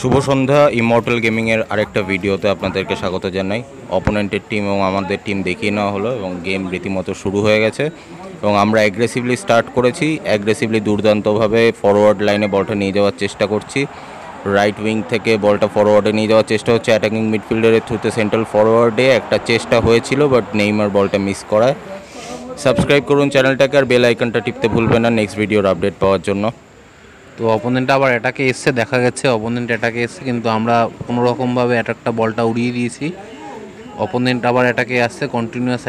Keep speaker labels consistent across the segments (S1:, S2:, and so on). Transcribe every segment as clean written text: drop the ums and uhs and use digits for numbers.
S1: শুভ সন্ধ্যা। Immortal গেমিংয়ের আরেকটা ভিডিওতে আপনাদেরকে স্বাগত জানাই। অপোনেন্টের টিম এবং আমাদের টিম দেখিয়ে নেওয়া হলো এবং গেম রীতিমতো শুরু হয়ে গেছে এবং আমরা অ্যাগ্রেসিভলি স্টার্ট করেছি। অ্যাগ্রেসিভলি দুর্দান্তভাবে ফরওয়ার্ড লাইনে বলটা নিয়ে যাওয়ার চেষ্টা করছি। রাইট উইং থেকে বলটা ফরওয়ার্ডে নিয়ে যাওয়ার চেষ্টা হচ্ছে অ্যাটাকিং মিডফিল্ডারের থ্রুতে। সেন্ট্রাল ফরওয়ার্ডে একটা চেষ্টা হয়েছিল, বাট নেইমার বলটা মিস করায়। সাবস্ক্রাইব করুন চ্যানেলটাকে আর বেল আইকনটা টিপতে ভুলবেন না নেক্সট ভিডিওর আপডেট পাওয়ার জন্য।
S2: তো অপোনেন্ট আবার অ্যাটাকে এসছে, দেখা গেছে অপোনেন্ট অ্যাটাকে এসছে, কিন্তু আমরা কোনোরকমভাবে অ্যাটাকটা বলটা উড়িয়ে দিয়েছি। অপোনেন্ট আবার অ্যাটাকে আসছে, কন্টিনিউয়াস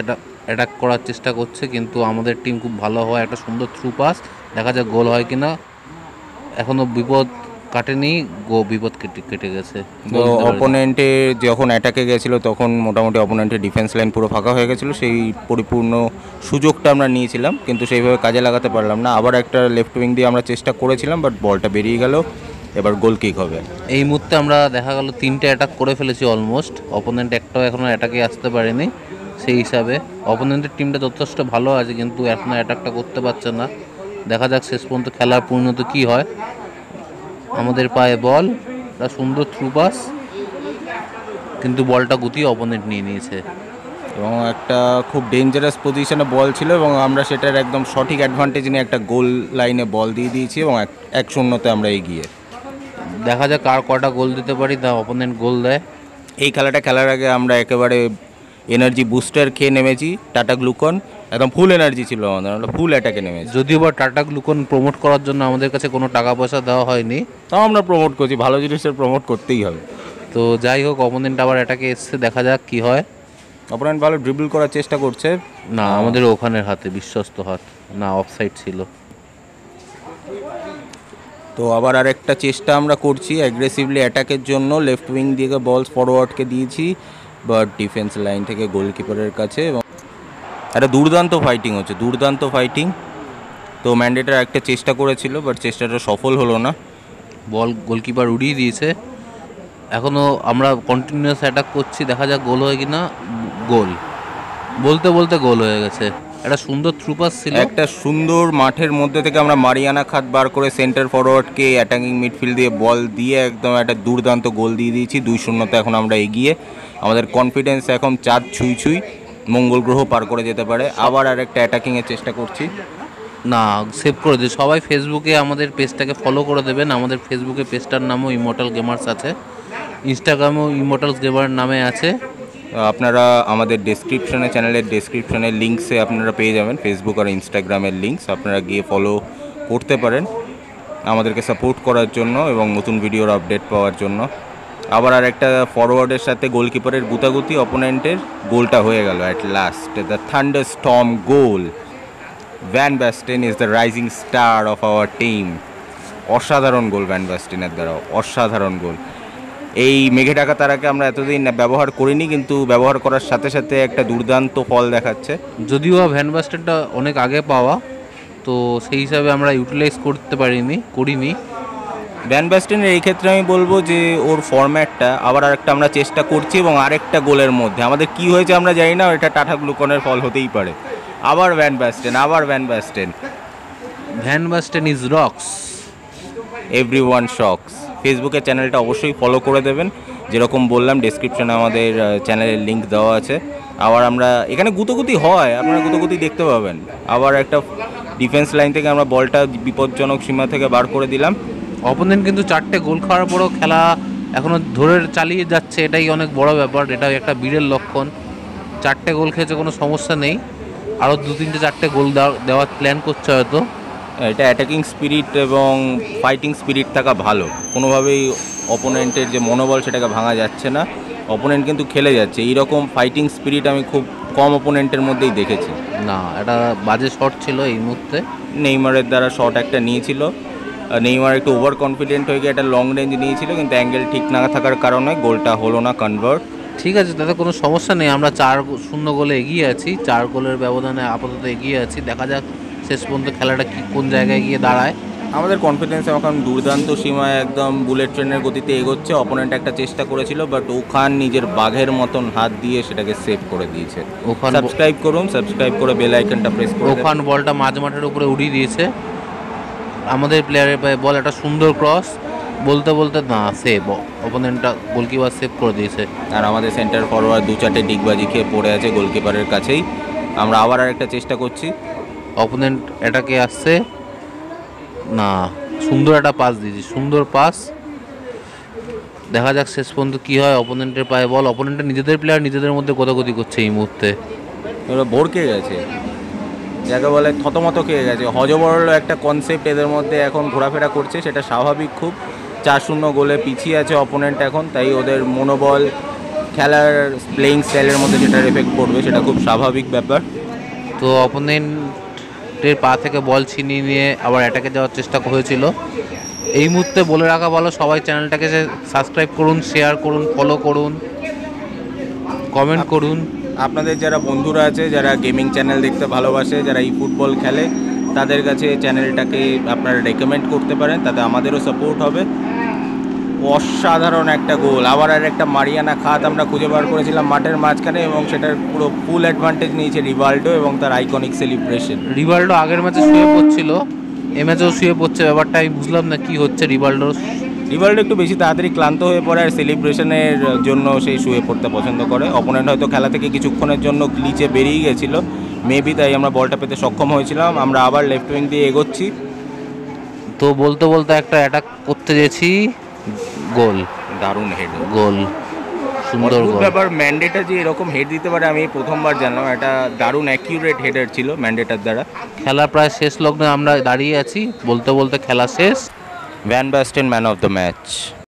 S2: অ্যাটাক করার চেষ্টা করছে, কিন্তু আমাদের টিম খুব ভালো হয়, একটা সুন্দর থ্রু পাস, দেখা যাক গোল হয় কিনা। এখনও বিপদ কাটেনি, বিপদ কেটে গেছে।
S1: তো অপোনেন্টে যখন অ্যাটাকে গেছিলো তখন মোটামুটি অপোনেন্টের ডিফেন্স লাইন পুরো ফাঁকা হয়ে গেছিলো। সেই পরিপূর্ণ সুযোগটা আমরা নিয়েছিলাম, কিন্তু সেইভাবে কাজে লাগাতে পারলাম না। আবার একটা লেফট উইং দিয়ে আমরা চেষ্টা করেছিলাম, বাট বলটা বেরিয়ে গেল। এবার গোল কিক হবে।
S2: এই মুহূর্তে আমরা দেখা গেল 3টে অ্যাটাক করে ফেলেছি অলমোস্ট। অপোনেন্ট একটাও এখনও অ্যাটাকে আসতে পারেনি। সেই হিসাবে অপোনেন্টের টিমটা যথেষ্ট ভালো আছে, কিন্তু এখনও অ্যাটাকটা করতে পারছে না। দেখা যাক শেষ পর্যন্ত খেলার পরিণতি কী হয়। আমাদের পায়ে বল, একটা সুন্দর থ্রু পাস, কিন্তু বলটা গুতিয়ে অপোনেন্ট নিয়ে নিয়েছে
S1: এবং একটা খুব ডেঞ্জারাস পজিশনে বল ছিল এবং আমরা সেটার একদম সঠিক অ্যাডভান্টেজ নিয়ে একটা গোল লাইনে বল দিয়ে দিয়েছি এবং 1-0 আমরা এগিয়ে।
S2: দেখা যাক কার কটা গোল দিতে পারি, তা অপোনেন্ট গোল দেয়।
S1: এই খেলাটা খেলার আগে আমরা একেবারে এনার্জি বুস্টার খেয়ে নেমেছি, টাটা গ্লুকন। একদম ফুল এনার্জি ছিল আমাদের, আমরা ফুল অ্যাটাকে নেমেছি।
S2: যদিও বা টাটা গ্লুকন প্রমোট করার জন্য আমাদের কাছে কোনো টাকা পয়সা দেওয়া হয়নি,
S1: তাও আমরা প্রমোট করছি, ভালো জিনিসের প্রমোট করতেই হবে।
S2: তো যাই হোক, অপোনেন্ট আবার অ্যাটাকে এসছে, দেখা যাক কি হয়।
S1: অপোনেন্ট ভালো ড্রিবল করার চেষ্টা করছে।
S2: না, আমাদের ওখানের হাতে বিশ্বস্ত হাত না, অফসাইড ছিল।
S1: তো আবার আরেকটা চেষ্টা আমরা করছি অ্যাগ্রেসিভলি অ্যাটাকের জন্য। লেফট উইং দিকে বল ফরওয়ার্ডকে দিয়েছি, বাট ডিফেন্স লাইন থেকে গোলকিপারের কাছে। এবং একটা দুর্দান্ত ফাইটিং হচ্ছে, দুর্দান্ত ফাইটিং। তো ম্যান্ডেটার একটা চেষ্টা করেছিল, বাট চেষ্টাটা সফল হলো না।
S2: বল গোলকিপার উড়িয়ে দিয়েছে। এখনও আমরা কন্টিনিউয়াস অ্যাটাক করছি, দেখা যাক গোল হয় কিনা। গোল বলতে বলতে গোল হয়ে গেছে। একটা সুন্দর থ্রু পাস ছিল,
S1: একটা সুন্দর মাঠের মধ্যে থেকে আমরা মারিয়ানা খাত বার করে সেন্টার ফরওয়ার্ডকে অ্যাটাকিং মিডফিল্ড দিয়ে বল দিয়ে একদম একটা দুর্দান্ত গোল দিয়ে দিয়েছি। 2-0 এখন আমরা এগিয়ে। আমাদের কনফিডেন্স এখন চাঁদ ছুঁই মঙ্গল গ্রহ পার করে যেতে পারে। আবার আরেকটা অ্যাটাকিংয়ের চেষ্টা করছি।
S2: না, সেভ করে দিই। সবাই ফেসবুকে আমাদের পেজটাকে ফলো করে দেবেন। আমাদের ফেসবুকে পেজটার নামও ইমর্টাল গেমার্স আছে, ইনস্টাগ্রামেও ইমর্টালস গেমার নামে আছে।
S1: আপনারা আমাদের ডেসক্রিপশনে, চ্যানেলের ডেসক্রিপশনের লিঙ্কসে আপনারা পেয়ে যাবেন ফেসবুক আর ইনস্টাগ্রামের লিঙ্কস। আপনারা গিয়ে ফলো করতে পারেন আমাদেরকে সাপোর্ট করার জন্য এবং নতুন ভিডিওর আপডেট পাওয়ার জন্য। আবার আর একটা ফরওয়ার্ডের সাথে গোলকিপারের গুতাগুতি, অপোনেন্টের গোলটা হয়ে গেল at last. The thunderstorm goal. Van Basten is the rising star of our team. অসাধারণ গোল ভ্যান ব্যাস্টেনের দ্বারা, অসাধারণ গোল। এই মেঘে ঢাকা তারাকে আমরা এতদিন ব্যবহার করিনি, কিন্তু ব্যবহার করার সাথে সাথে একটা দুর্দান্ত ফল দেখাচ্ছে।
S2: যদিও ভ্যান বাস্টেনটা অনেক আগে পাওয়া, তো সেই হিসাবে আমরা ইউটিলাইজ করতে করিনি।
S1: ভ্যান ব্যাস্টেনের এই ক্ষেত্রে আমি বলবো যে ওর ফরম্যাটটা আবার আরেকটা আমরা চেষ্টা করছি এবং আরেকটা গোলের মধ্যে আমাদের কি হয়েছে আমরা জানি না, এটা টাটা গ্লুকনের ফল হতেই পারে। আবার ভ্যান ব্যাস্টেন, আবার Van Basten.
S2: Van Basten is rocks,
S1: everyone shocks. ফেসবুকের চ্যানেলটা অবশ্যই ফলো করে দেবেন। যেরকম বললাম ডেসক্রিপশনে আমাদের চ্যানেলের লিঙ্ক দেওয়া আছে। আবার আমরা এখানে গুতোগুতি হয়, আপনারা গুতোগুতি দেখতে পাবেন। আবার একটা ডিফেন্স লাইন থেকে আমরা বলটা বিপজ্জনক সীমা থেকে বার করে দিলাম।
S2: অপোনেন্ট কিন্তু 4টে গোল খাওয়ার পরও খেলা এখনও ধরে চালিয়ে যাচ্ছে, এটাই অনেক বড় ব্যাপার, এটাও একটা বীরের লক্ষণ। 4টে গোল খেয়েছে, কোনো সমস্যা নেই। আরও 2-3-4টে গোল দেওয়ার প্ল্যান করছে হয়তো।
S1: এটা অ্যাটাকিং স্পিরিট এবং ফাইটিং স্পিরিট থাকা ভালো। কোনোভাবেই অপোনেন্টের যে মনোবল সেটাকে ভাঙা যাচ্ছে না। অপোনেন্ট কিন্তু খেলে যাচ্ছে। এইরকম ফাইটিং স্পিরিট আমি খুব কম অপোনেন্টের মধ্যেই দেখেছি।
S2: না, এটা বাজে শট ছিল এই মুহূর্তে।
S1: নেইমারের দ্বারা শট একটা নিয়েছিল। নেইমার একটু ওভার কনফিডেন্ট হয়ে গিয়ে একটা লং রেঞ্জ নিয়েছিল, কিন্তু অ্যাঙ্গেল ঠিক না থাকার কারণে গোলটা হলো না কনভার্ট।
S2: ঠিক আছে, তাতে কোনো সমস্যা নেই। আমরা 4-0 গোলে এগিয়ে আছি, 4 গোলের ব্যবধানে আপাতত এগিয়ে আছি। দেখা যাক শেষ পর্যন্ত খেলাটা কোন জায়গায় গিয়ে দাঁড়ায়।
S1: আমাদের কনফিডেন্স এখন দুর্দান্ত সীমায়, একদম বুলেট ট্রেনের গতিতে এগোচ্ছে। অপোনেন্ট একটা চেষ্টা করেছিল, বাট ওখান নিজের বাঘের মতন হাত দিয়ে সেটাকে সেভ করে দিয়েছে। সাবস্ক্রাইব করুন, সাবস্ক্রাইব করে বেল আইকনটা প্রেস করুন।
S2: ওখান বলটা মাঝ মাঠের উপরে উড়িয়ে দিয়েছে আমাদের প্লেয়ারের পায়ে। বল একটা সুন্দর ক্রস, বলতে বলতে না, সেভ, অপোনেন্টটা গোলকিপার সেভ করে দিয়েছে।
S1: আর আমাদের সেন্টার ফরওয়ার্ড 2-4টে ডিগবাজি খেয়ে পড়ে আছে গোলকিপারের কাছেই। আমরা আবার আরেকটা চেষ্টা করছি।
S2: অপোনেন্ট এটাকে আসছে না, সুন্দর একটা পাস দিয়েছি, সুন্দর পাস। দেখা যাক শেষ পর্যন্ত কী হয়। অপোনেন্টের পায়ে বল, অপোনেন্টের নিজেদের প্লেয়ার নিজেদের মধ্যে গোদাগদি করছে এই মুহূর্তে।
S1: এবার ভরকে গেছে, যাকে বলে থতমত খেয়ে গেছে। হজবরল একটা কনসেপ্ট এদের মধ্যে এখন ঘোরাফেরা করছে, সেটা স্বাভাবিক খুব। 4-0 গোলে পিছিয়ে আছে অপোনেন্ট এখন, তাই ওদের মনোবল, খেলার প্লেয়িং স্টাইলের মধ্যে যেটার এফেক্ট পড়বে সেটা খুব স্বাভাবিক ব্যাপার।
S2: তো অপোনেন্টের পা থেকে বল ছিনিয়ে নিয়ে আবার অ্যাটাকে যাওয়ার চেষ্টা হয়েছিল। এই মুহূর্তে বলে রাখা ভালো, সবাই চ্যানেলটাকে সাবস্ক্রাইব করুন, শেয়ার করুন, ফলো করুন, কমেন্ট করুন।
S1: আপনাদের যারা বন্ধুরা আছে, যারা গেমিং চ্যানেল দেখতে ভালোবাসে, যারা এই ফুটবল খেলে, তাদের কাছে চ্যানেলটাকে আপনারা রেকমেন্ড করতে পারেন, তাতে আমাদেরও সাপোর্ট হবে। অসাধারণ একটা গোল, আবার আর একটা মারিয়ানা খাত আমরা খুঁজে বার করেছিলাম মাঠের মাঝখানে, এবং সেটার পুরো ফুল অ্যাডভান্টেজ নিয়েছে রিভাল্ডো এবং তার আইকনিক সেলিব্রেশন।
S2: রিভাল্ডো আগের ম্যাচে শুয়ে পড়ছিল, এ ম্যাচেও শুয়ে পড়ছে, ব্যাপারটা আমি বুঝলাম না কি হচ্ছে রিভাল্ডোর।
S1: রিভাল্ডো একটু বেশি তাড়াতাড়ি ক্লান্ত হয়ে পড়ে, আর সেলিব্রেশনের জন্য সেই শুয়ে পড়তে পছন্দ করে। অপোনেন্ট হয়তো খেলা থেকে কিছুক্ষণের জন্য গ্লিচে বেরিয়ে গেছিলো মেবি, তাই আমরা বলটা পেতে সক্ষম হয়েছিলাম। আমরা আবার লেফট উইং দিয়ে এগোচ্ছি।
S2: তো বলতে বলতে একটা অ্যাটাক করতে গেছি, গোল,
S1: দারুণ হেড,
S2: গোল, সুন্দর
S1: অদ্ভুত
S2: গোল।
S1: ব্যাপার। ম্যান্ডেটা যে এরকম হেড দিতে পারে আমি প্রথমবার জানলাম। এটা দারুণ অ্যাকিউরেট হেডার ছিল ম্যান্ডেটার দ্বারা।
S2: খেলা প্রায় শেষ লগ্নে আমরা দাঁড়িয়ে আছি, বলতে বলতে খেলা শেষ।
S1: Van Basten man of the match.